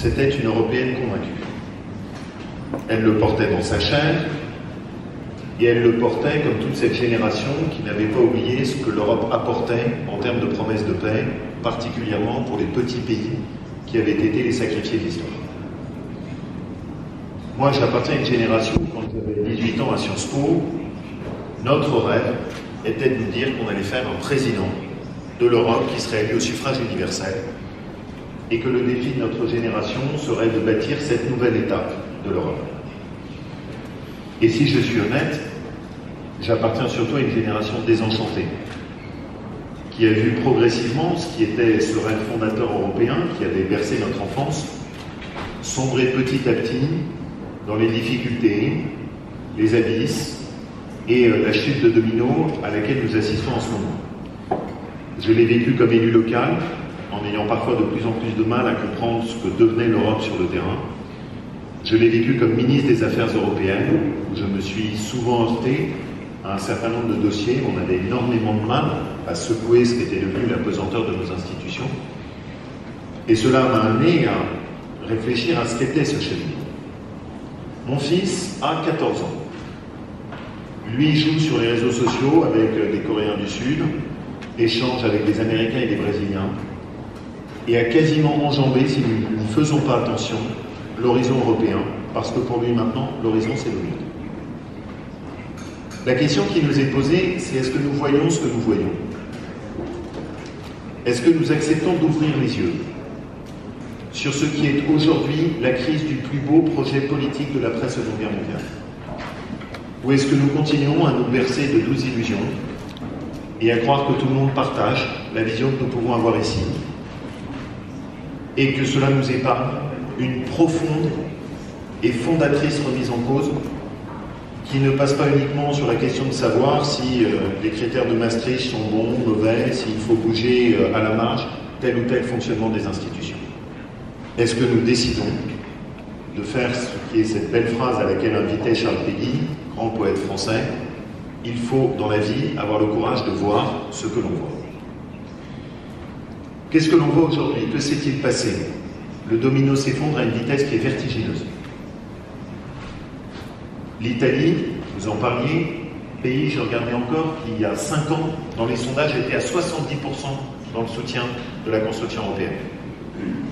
c'était une Européenne convaincue. Elle le portait dans sa chair, et elle le portait comme toute cette génération qui n'avait pas oublié ce que l'Europe apportait en termes de promesses de paix, particulièrement pour les petits pays qui avaient été les sacrifiés de l'histoire. Moi, j'appartiens à une génération, quand j'avais 18 ans à Sciences Po, notre rêve était de nous dire qu'on allait faire un président de l'Europe qui serait élu au suffrage universel et que le défi de notre génération serait de bâtir cette nouvelle étape de l'Europe. Et si je suis honnête, j'appartiens surtout à une génération désenchantée, qui a vu progressivement ce qui était ce rêve fondateur européen, qui avait bercé notre enfance, sombrer petit à petit dans les difficultés, les abysses et la chute de domino à laquelle nous assistons en ce moment. Je l'ai vécu comme élu local, en ayant parfois de plus en plus de mal à comprendre ce que devenait l'Europe sur le terrain. Je l'ai vécu comme ministre des Affaires européennes, où je me suis souvent heurté à un certain nombre de dossiers où on avait énormément de mal à secouer ce qui était devenu la pesanteur de nos institutions. Et cela m'a amené à réfléchir à ce qu'était ce cheminement. Mon fils a 14 ans. Lui joue sur les réseaux sociaux avec des Coréens du Sud, échange avec des Américains et des Brésiliens, et a quasiment enjambé, si nous ne faisons pas attention, l'horizon européen, parce que pour lui maintenant, l'horizon c'est le monde. La question qui nous est posée, c'est est-ce que nous voyons ce que nous voyons? Est-ce que nous acceptons d'ouvrir les yeux sur ce qui est aujourd'hui la crise du plus beau projet politique de l'après Seconde Guerre mondiale? Ou est-ce que nous continuons à nous bercer de douces illusions et à croire que tout le monde partage la vision que nous pouvons avoir ici, et que cela nous épargne une profonde et fondatrice remise en cause qui ne passe pas uniquement sur la question de savoir si les critères de Maastricht sont bons, mauvais, s'il faut bouger à la marge tel ou tel fonctionnement des institutions. Est-ce que nous décidons de faire ce qui est cette belle phrase à laquelle invitait Charles Péguy, grand poète français, « Il faut dans la vie avoir le courage de voir ce que l'on voit ». Qu'est-ce que l'on voit aujourd'hui? Que s'est-il passé? Le domino s'effondre à une vitesse qui est vertigineuse. L'Italie, vous en parliez, pays, je regardais encore, qui il y a 5 ans, dans les sondages, était à 70% dans le soutien de la construction européenne.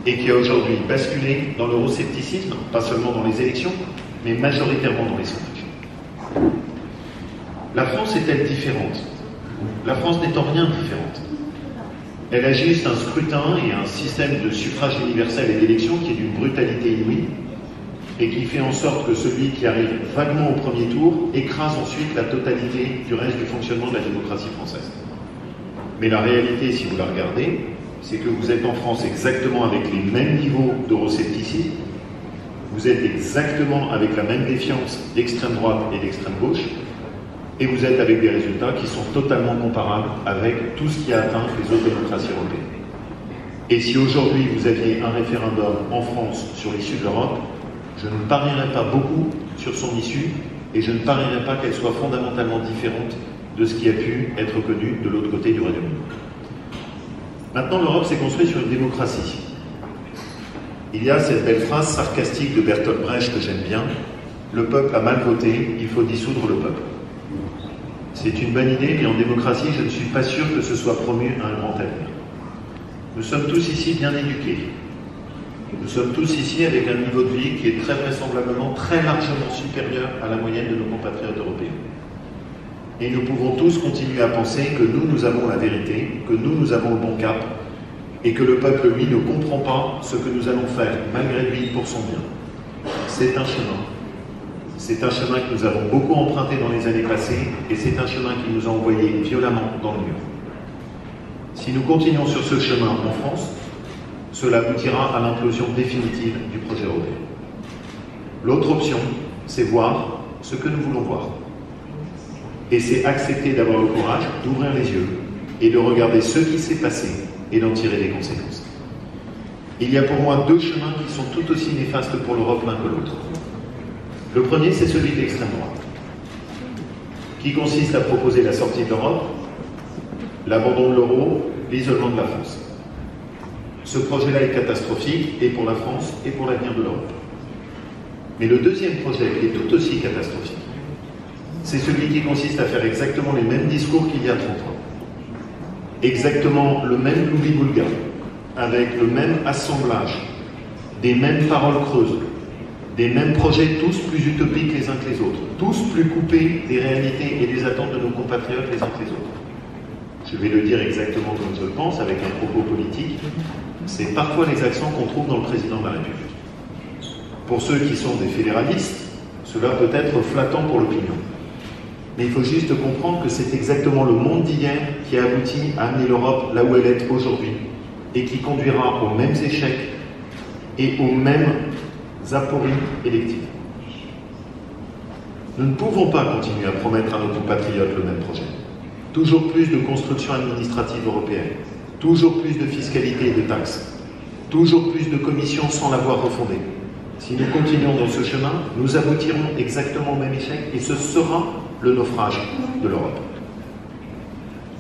Et qui a aujourd'hui basculé dans l'euroscepticisme, pas seulement dans les élections, mais majoritairement dans les sondages. La France est-elle différente? La France n'est en rien différente. Elle a juste un scrutin et un système de suffrage universel et d'élection qui est d'une brutalité inouïe et qui fait en sorte que celui qui arrive vaguement au premier tour écrase ensuite la totalité du reste du fonctionnement de la démocratie française. Mais la réalité, si vous la regardez, c'est que vous êtes en France exactement avec les mêmes niveaux d'euroscepticisme, vous êtes exactement avec la même défiance d'extrême droite et d'extrême gauche, et vous êtes avec des résultats qui sont totalement comparables avec tout ce qui a atteint les autres démocraties européennes. Et si aujourd'hui vous aviez un référendum en France sur l'issue de l'Europe, je ne parierais pas beaucoup sur son issue, et je ne parierais pas qu'elle soit fondamentalement différente de ce qui a pu être connu de l'autre côté du Royaume-Uni. Maintenant, l'Europe s'est construite sur une démocratie. Il y a cette belle phrase sarcastique de Bertolt Brecht que j'aime bien, « Le peuple a mal voté, il faut dissoudre le peuple ». C'est une bonne idée, mais en démocratie, je ne suis pas sûr que ce soit promu à un grand avenir. Nous sommes tous ici bien éduqués. Nous sommes tous ici avec un niveau de vie qui est très vraisemblablement très largement supérieur à la moyenne de nos compatriotes européens. Et nous pouvons tous continuer à penser que nous avons la vérité, que nous avons le bon cap, et que le peuple, lui, ne comprend pas ce que nous allons faire, malgré lui, pour son bien. C'est un chemin. C'est un chemin que nous avons beaucoup emprunté dans les années passées, et c'est un chemin qui nous a envoyés violemment dans le mur. Si nous continuons sur ce chemin en France, cela aboutira à l'implosion définitive du projet européen. L'autre option, c'est voir ce que nous voulons voir. Et c'est accepter d'avoir le courage d'ouvrir les yeux et de regarder ce qui s'est passé et d'en tirer les conséquences. Il y a pour moi 2 chemins qui sont tout aussi néfastes pour l'Europe l'un que l'autre. Le premier, c'est celui de l'extrême droite, qui consiste à proposer la sortie de l'Europe, l'abandon de l'euro, l'isolement de la France. ce projet-là est catastrophique, et pour la France, et pour l'avenir de l'Europe. Mais le deuxième projet, qui est tout aussi catastrophique, c'est celui qui consiste à faire exactement les mêmes discours qu'il y a 30 ans. Exactement le même loubi-boulga, avec le même assemblage, des mêmes paroles creuses, des mêmes projets tous plus utopiques les uns que les autres, tous plus coupés des réalités et des attentes de nos compatriotes les uns que les autres. Je vais le dire exactement comme je le pense, avec un propos politique, c'est parfois les accents qu'on trouve dans le président de la République. Pour ceux qui sont des fédéralistes, cela peut être flattant pour l'opinion. Mais il faut juste comprendre que c'est exactement le monde d'hier qui a abouti à amener l'Europe là où elle est aujourd'hui et qui conduira aux mêmes échecs et aux mêmes apories électives. Nous ne pouvons pas continuer à promettre à nos compatriotes le même projet. Toujours plus de construction administrative européenne, toujours plus de fiscalité et de taxes, toujours plus de commissions sans l'avoir refondée. Si nous continuons dans ce chemin, nous aboutirons exactement au même échec et ce sera le naufrage de l'Europe.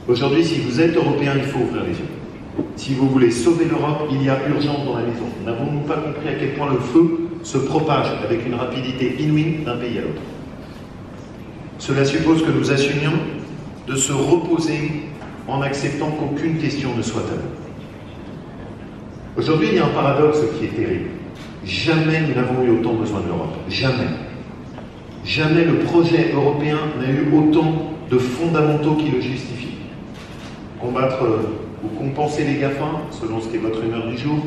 Aujourd'hui, si vous êtes européen, il faut ouvrir les yeux. Si vous voulez sauver l'Europe, il y a urgence dans la maison. N'avons-nous pas compris à quel point le feu se propage avec une rapidité inouïe d'un pays à l'autre? Cela suppose que nous assumions de se reposer en acceptant qu'aucune question ne soit taboue. Aujourd'hui, il y a un paradoxe qui est terrible. Jamais nous n'avons eu autant besoin de l'Europe. Jamais. Jamais le projet européen n'a eu autant de fondamentaux qui le justifient. Combattre ou compenser les GAFA, selon ce qui est votre humeur du jour,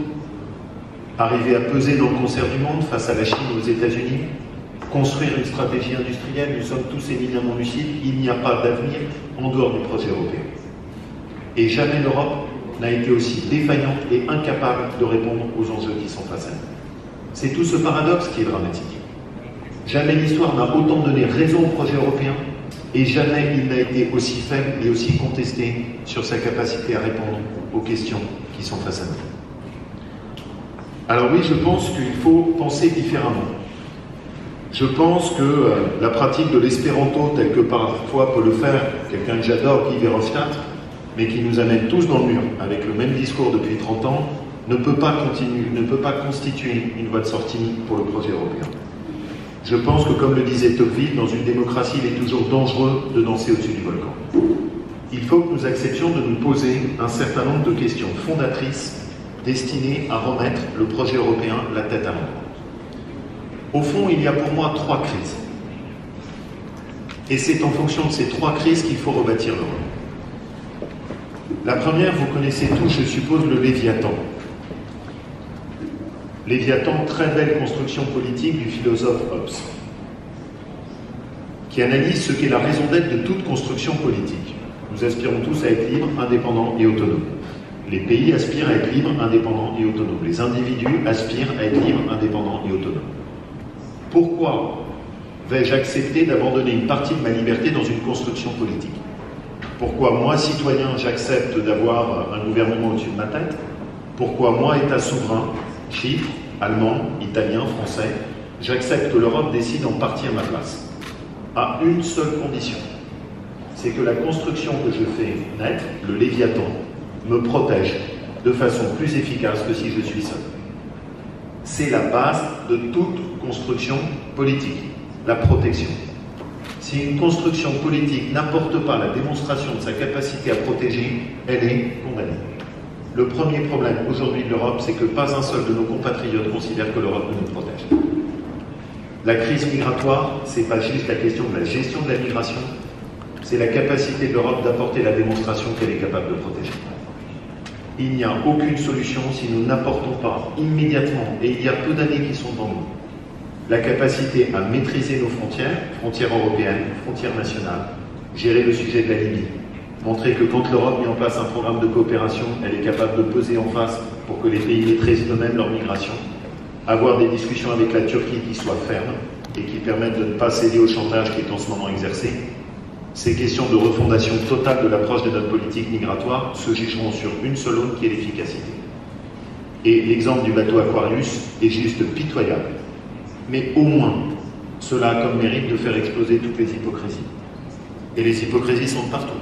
arriver à peser dans le concert du monde face à la Chine et aux États-Unis, construire une stratégie industrielle, nous sommes tous éminemment lucides, il n'y a pas d'avenir en dehors du projet européen. Et jamais l'Europe n'a été aussi défaillante et incapable de répondre aux enjeux qui sont face à nous. C'est tout ce paradoxe qui est dramatique. Jamais l'histoire n'a autant donné raison au projet européen et jamais il n'a été aussi faible et aussi contesté sur sa capacité à répondre aux questions qui sont face à nous. Alors oui, je pense qu'il faut penser différemment. Je pense que la pratique de l'espéranto, telle que parfois peut le faire quelqu'un que j'adore, Guy Verhofstadt, mais qui nous amène tous dans le mur avec le même discours depuis 30 ans, ne peut pas constituer une voie de sortie pour le projet européen. Je pense que, comme le disait Tocqueville, dans une démocratie, il est toujours dangereux de danser au-dessus du volcan. Il faut que nous acceptions de nous poser un certain nombre de questions fondatrices destinées à remettre le projet européen la tête à l'envers. Au fond, il y a pour moi 3 crises. Et c'est en fonction de ces 3 crises qu'il faut rebâtir l'Europe. La première, vous connaissez tous, je suppose, le Léviathan. Léviathan, très belle construction politique du philosophe Hobbes, qui analyse ce qu'est la raison d'être de toute construction politique. Nous aspirons tous à être libres, indépendants et autonomes. Les pays aspirent à être libres, indépendants et autonomes. Les individus aspirent à être libres, indépendants et autonomes. Pourquoi vais-je accepter d'abandonner une partie de ma liberté dans une construction politique? Pourquoi moi, citoyen, j'accepte d'avoir un gouvernement au-dessus de ma tête? Pourquoi moi, État souverain, chiffres, allemand, italien, français, j'accepte que l'Europe décide en partie à ma place? À une seule condition, c'est que la construction que je fais naître, le Léviathan, me protège de façon plus efficace que si je suis seul. C'est la base de toute construction politique, la protection. Si une construction politique n'apporte pas la démonstration de sa capacité à protéger, elle est condamnée. Le premier problème aujourd'hui de l'Europe, c'est que pas un seul de nos compatriotes considère que l'Europe ne nous protège. La crise migratoire, ce n'est pas juste la question de la gestion de la migration, c'est la capacité de l'Europe d'apporter la démonstration qu'elle est capable de protéger. Il n'y a aucune solution si nous n'apportons pas immédiatement, et il y a peu d'années qui sont devant nous, la capacité à maîtriser nos frontières européennes, frontières nationales, gérer le sujet de la Libye, montrer que quand l'Europe met en place un programme de coopération, elle est capable de peser en face pour que les pays maîtrisent eux-mêmes leur migration, avoir des discussions avec la Turquie qui soient fermes et qui permettent de ne pas céder au chantage qui est en ce moment exercé. Ces questions de refondation totale de l'approche de notre politique migratoire se jugeront sur une seule aune qui est l'efficacité. Et l'exemple du bateau Aquarius est juste pitoyable. Mais au moins, cela a comme mérite de faire exploser toutes les hypocrisies. Et les hypocrisies sont partout.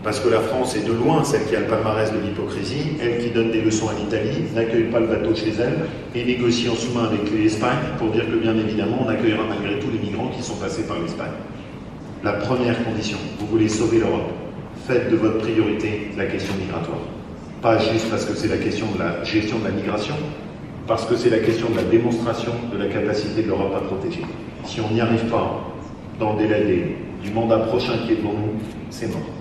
Parce que la France est de loin celle qui a le palmarès de l'hypocrisie, elle qui donne des leçons à l'Italie, n'accueille pas le bateau chez elle et négocie en sous-main avec l'Espagne pour dire que bien évidemment on accueillera malgré tout les migrants qui sont passés par l'Espagne. La première condition, vous voulez sauver l'Europe, faites de votre priorité la question migratoire. Pas juste parce que c'est la question de la gestion de la migration, parce que c'est la question de la démonstration de la capacité de l'Europe à protéger. Si on n'y arrive pas dans le délai du mandat prochain qui est devant nous, c'est mort.